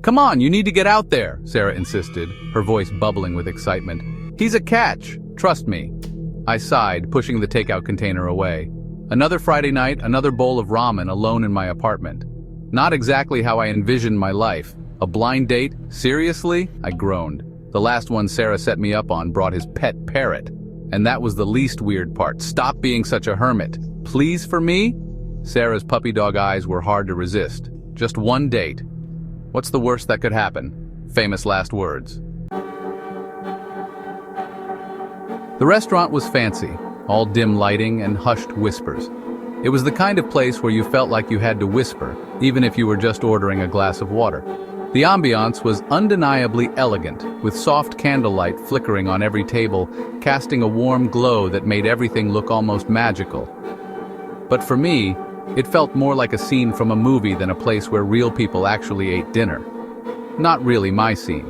"Come on, you need to get out there," Sarah insisted, her voice bubbling with excitement. "He's a catch, trust me." I sighed, pushing the takeout container away. Another Friday night, another bowl of ramen alone in my apartment. Not exactly how I envisioned my life. A blind date? Seriously? I groaned. The last one Sarah set me up on brought his pet parrot. And that was the least weird part. Stop being such a hermit. Please for me? Sarah's puppy dog eyes were hard to resist. Just one date. What's the worst that could happen? Famous last words. The restaurant was fancy, all dim lighting and hushed whispers. It was the kind of place where you felt like you had to whisper, even if you were just ordering a glass of water. The ambiance was undeniably elegant, with soft candlelight flickering on every table, casting a warm glow that made everything look almost magical. But for me, it felt more like a scene from a movie than a place where real people actually ate dinner. Not really my scene.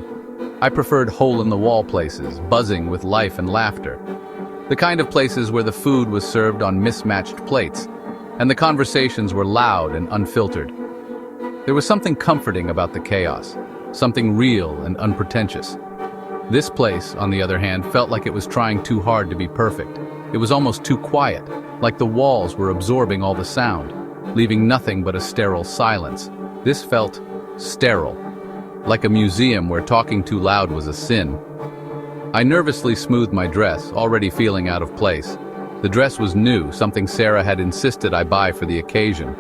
I preferred hole-in-the-wall places, buzzing with life and laughter. The kind of places where the food was served on mismatched plates, and the conversations were loud and unfiltered. There was something comforting about the chaos, something real and unpretentious. This place, on the other hand, felt like it was trying too hard to be perfect. It was almost too quiet, like the walls were absorbing all the sound, leaving nothing but a sterile silence. This felt sterile, like a museum where talking too loud was a sin. I nervously smoothed my dress, already feeling out of place. The dress was new, something Sarah had insisted I buy for the occasion.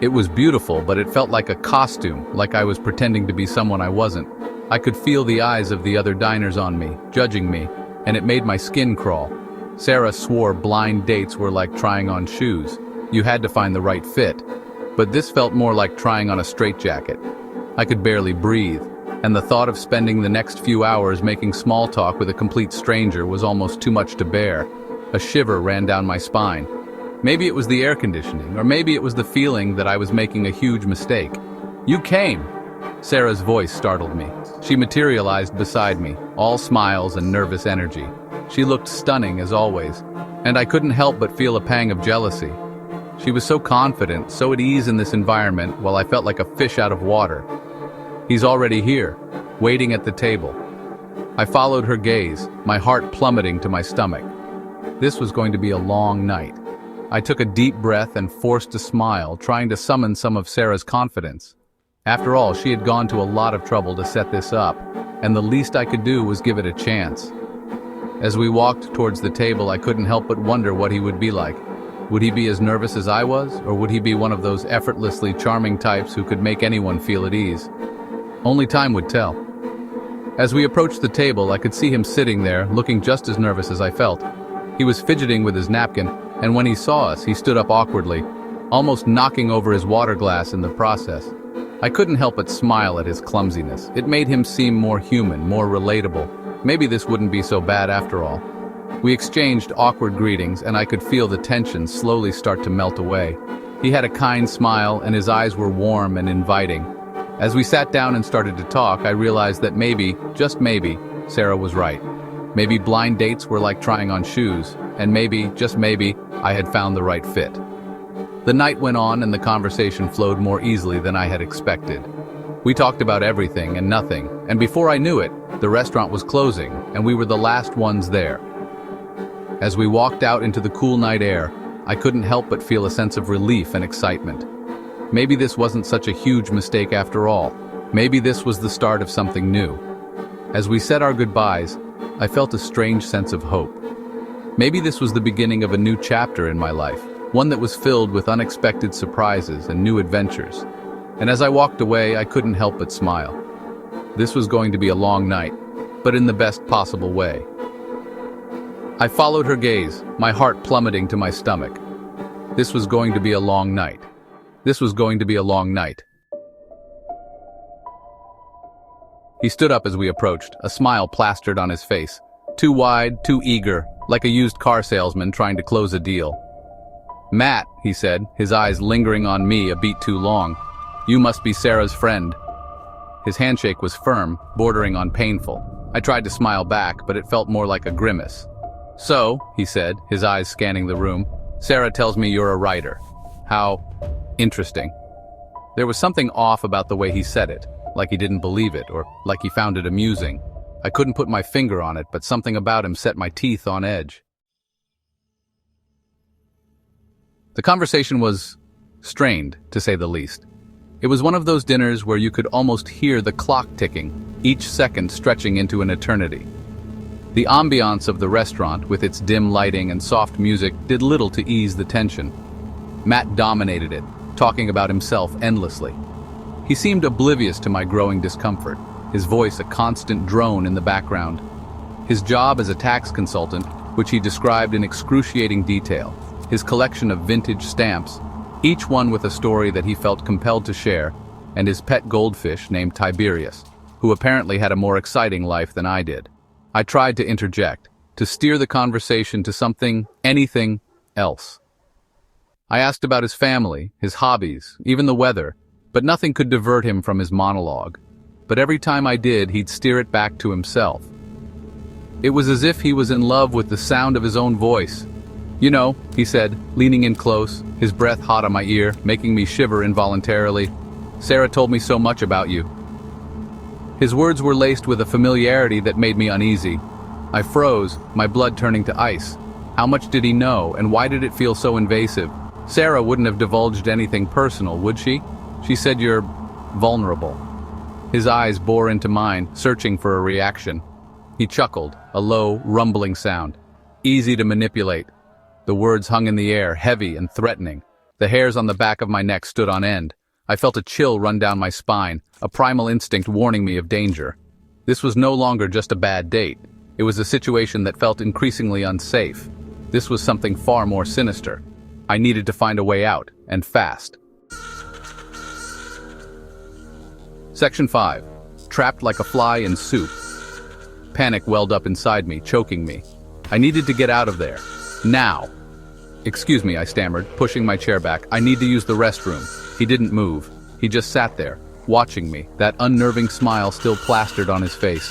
It was beautiful, but it felt like a costume, like I was pretending to be someone I wasn't. I could feel the eyes of the other diners on me, judging me, and it made my skin crawl. Sarah swore blind dates were like trying on shoes. You had to find the right fit. But this felt more like trying on a straitjacket. I could barely breathe, and the thought of spending the next few hours making small talk with a complete stranger was almost too much to bear. A shiver ran down my spine. Maybe it was the air conditioning, or maybe it was the feeling that I was making a huge mistake. "You came!" Sarah's voice startled me. She materialized beside me, all smiles and nervous energy. She looked stunning as always, and I couldn't help but feel a pang of jealousy. She was so confident, so at ease in this environment, while I felt like a fish out of water. "He's already here, waiting at the table." I followed her gaze, my heart plummeting to my stomach. This was going to be a long night. I took a deep breath and forced a smile, trying to summon some of Sarah's confidence. After all, she had gone to a lot of trouble to set this up, and the least I could do was give it a chance. As we walked towards the table, I couldn't help but wonder what he would be like. Would he be as nervous as I was, or would he be one of those effortlessly charming types who could make anyone feel at ease? Only time would tell. As we approached the table, I could see him sitting there, looking just as nervous as I felt. He was fidgeting with his napkin, and when he saw us, he stood up awkwardly, almost knocking over his water glass in the process. I couldn't help but smile at his clumsiness. It made him seem more human, more relatable. Maybe this wouldn't be so bad after all. We exchanged awkward greetings, and I could feel the tension slowly start to melt away. He had a kind smile, and his eyes were warm and inviting. As we sat down and started to talk, I realized that maybe, just maybe, Sarah was right. Maybe blind dates were like trying on shoes, and maybe, just maybe, I had found the right fit. The night went on and the conversation flowed more easily than I had expected. We talked about everything and nothing, and before I knew it, the restaurant was closing, and we were the last ones there. As we walked out into the cool night air, I couldn't help but feel a sense of relief and excitement. Maybe this wasn't such a huge mistake after all. Maybe this was the start of something new. As we said our goodbyes, I felt a strange sense of hope. Maybe this was the beginning of a new chapter in my life, one that was filled with unexpected surprises and new adventures. And as I walked away, I couldn't help but smile. This was going to be a long night, but in the best possible way. I followed her gaze, my heart plummeting to my stomach. This was going to be a long night. This was going to be a long night. He stood up as we approached, a smile plastered on his face. Too wide, too eager, like a used car salesman trying to close a deal. "Matt," he said, his eyes lingering on me a beat too long. "You must be Sarah's friend." His handshake was firm, bordering on painful. I tried to smile back, but it felt more like a grimace. "So," he said, his eyes scanning the room, "Sarah tells me you're a writer. How interesting." There was something off about the way he said it. like he didn't believe it, or like he found it amusing. I couldn't put my finger on it, but something about him set my teeth on edge. The conversation was strained, to say the least. It was one of those dinners where you could almost hear the clock ticking, each second stretching into an eternity. The ambiance of the restaurant, with its dim lighting and soft music, did little to ease the tension. Matt dominated it, talking about himself endlessly. He seemed oblivious to my growing discomfort, his voice a constant drone in the background. His job as a tax consultant, which he described in excruciating detail, his collection of vintage stamps, each one with a story that he felt compelled to share, and his pet goldfish named Tiberius, who apparently had a more exciting life than I did. I tried to interject, to steer the conversation to something, anything else. I asked about his family, his hobbies, even the weather, but nothing could divert him from his monologue. But every time I did, he'd steer it back to himself. It was as if he was in love with the sound of his own voice. "You know," he said, leaning in close, his breath hot on my ear, making me shiver involuntarily, "Sarah told me so much about you." His words were laced with a familiarity that made me uneasy. I froze, my blood turning to ice. How much did he know, and why did it feel so invasive? Sarah wouldn't have divulged anything personal, would she? She said you're vulnerable. His eyes bore into mine, searching for a reaction. He chuckled, a low, rumbling sound. Easy to manipulate. The words hung in the air, heavy and threatening. The hairs on the back of my neck stood on end. I felt a chill run down my spine, a primal instinct warning me of danger. This was no longer just a bad date. It was a situation that felt increasingly unsafe. This was something far more sinister. I needed to find a way out, and fast. Section 5. Trapped like a fly in soup. Panic welled up inside me, choking me. I needed to get out of there. Now. "Excuse me," I stammered, pushing my chair back. "I need to use the restroom." He didn't move. He just sat there, watching me, that unnerving smile still plastered on his face.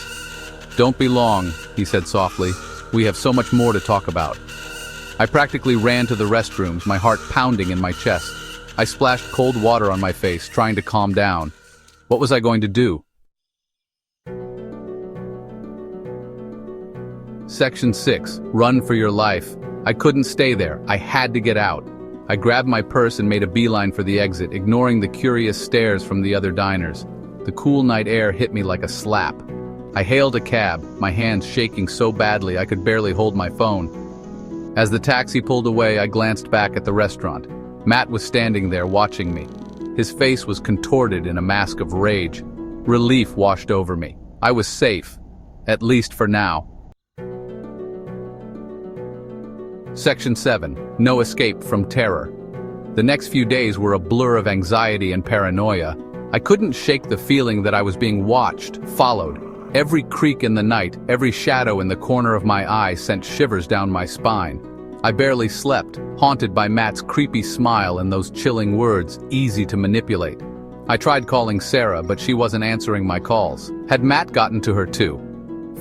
"Don't be long," he said softly. "We have so much more to talk about." I practically ran to the restrooms, my heart pounding in my chest. I splashed cold water on my face, trying to calm down. What was I going to do? Section 6. Run for your life. I couldn't stay there. I had to get out. I grabbed my purse and made a beeline for the exit, ignoring the curious stares from the other diners. The cool night air hit me like a slap. I hailed a cab, my hands shaking so badly I could barely hold my phone. As the taxi pulled away, I glanced back at the restaurant. Matt was standing there watching me. His face was contorted in a mask of rage. Relief washed over me. I was safe, at least for now. Section 7. No escape from terror. The next few days were a blur of anxiety and paranoia. I couldn't shake the feeling that I was being watched, followed. Every creak in the night, every shadow in the corner of my eye sent shivers down my spine. I barely slept, haunted by Matt's creepy smile and those chilling words, easy to manipulate. I tried calling Sarah, but she wasn't answering my calls. Had Matt gotten to her too?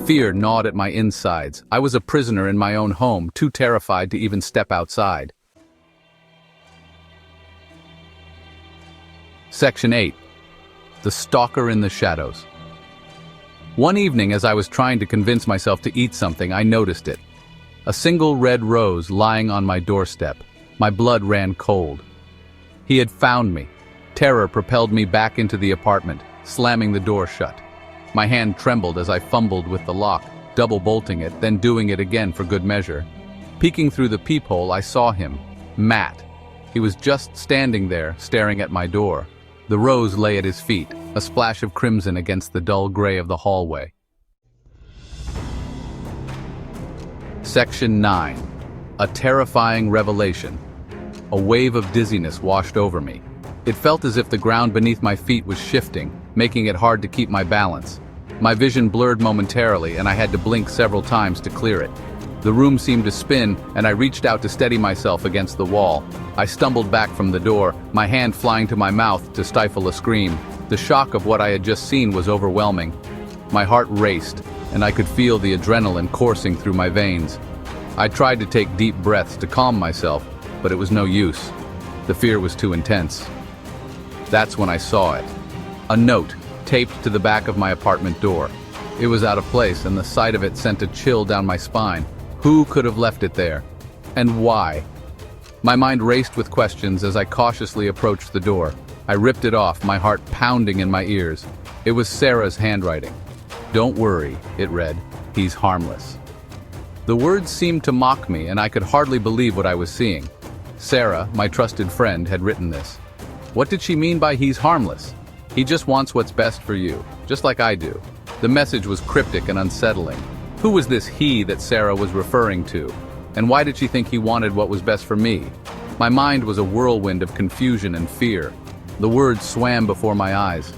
Fear gnawed at my insides. I was a prisoner in my own home, too terrified to even step outside. Section 8. The Stalker in the Shadows. One evening, as I was trying to convince myself to eat something, I noticed it. A single red rose lying on my doorstep. My blood ran cold. He had found me. Terror propelled me back into the apartment, slamming the door shut. My hand trembled as I fumbled with the lock, double bolting it, then doing it again for good measure. Peeking through the peephole, I saw him, Matt. He was just standing there, staring at my door. The rose lay at his feet, a splash of crimson against the dull gray of the hallway. Section 9. A terrifying revelation. A wave of dizziness washed over me. It felt as if the ground beneath my feet was shifting, making it hard to keep my balance. My vision blurred momentarily, and I had to blink several times to clear it. The room seemed to spin, and I reached out to steady myself against the wall. I stumbled back from the door, my hand flying to my mouth to stifle a scream. The shock of what I had just seen was overwhelming. My heart raced, and I could feel the adrenaline coursing through my veins. I tried to take deep breaths to calm myself, but it was no use. The fear was too intense. That's when I saw it. A note, taped to the back of my apartment door. It was out of place, and the sight of it sent a chill down my spine. Who could have left it there? And why? My mind raced with questions as I cautiously approached the door. I ripped it off, my heart pounding in my ears. It was Sarah's handwriting. "Don't worry," it read. "He's harmless." The words seemed to mock me, and I could hardly believe what I was seeing. Sarah, my trusted friend, had written this. What did she mean by "he's harmless"? He just wants what's best for you, just like I do. The message was cryptic and unsettling. Who was this he that Sarah was referring to? And why did she think he wanted what was best for me? My mind was a whirlwind of confusion and fear. The words swam before my eyes.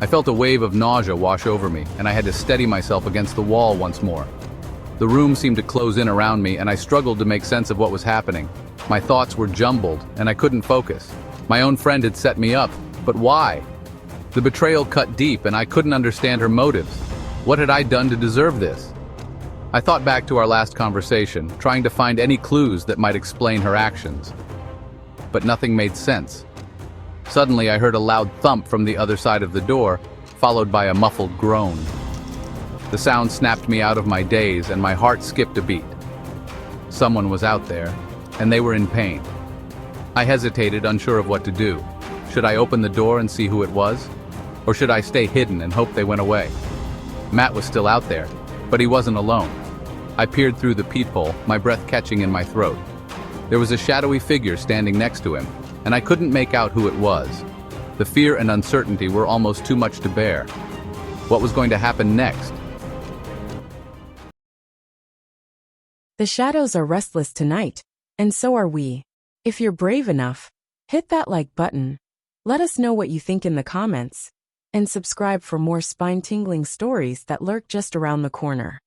I felt a wave of nausea wash over me, and I had to steady myself against the wall once more. The room seemed to close in around me, and I struggled to make sense of what was happening. My thoughts were jumbled, and I couldn't focus. My own friend had set me up, but why? The betrayal cut deep, and I couldn't understand her motives. What had I done to deserve this? I thought back to our last conversation, trying to find any clues that might explain her actions. But nothing made sense. Suddenly, I heard a loud thump from the other side of the door, followed by a muffled groan. The sound snapped me out of my daze, and my heart skipped a beat. Someone was out there, and they were in pain. I hesitated, unsure of what to do. Should I open the door and see who it was? Or should I stay hidden and hope they went away? Matt was still out there, but he wasn't alone. I peered through the peephole, my breath catching in my throat. There was a shadowy figure standing next to him, and I couldn't make out who it was. The fear and uncertainty were almost too much to bear. What was going to happen next? The shadows are restless tonight, and so are we. If you're brave enough, hit that like button. Let us know what you think in the comments, and subscribe for more spine-tingling stories that lurk just around the corner.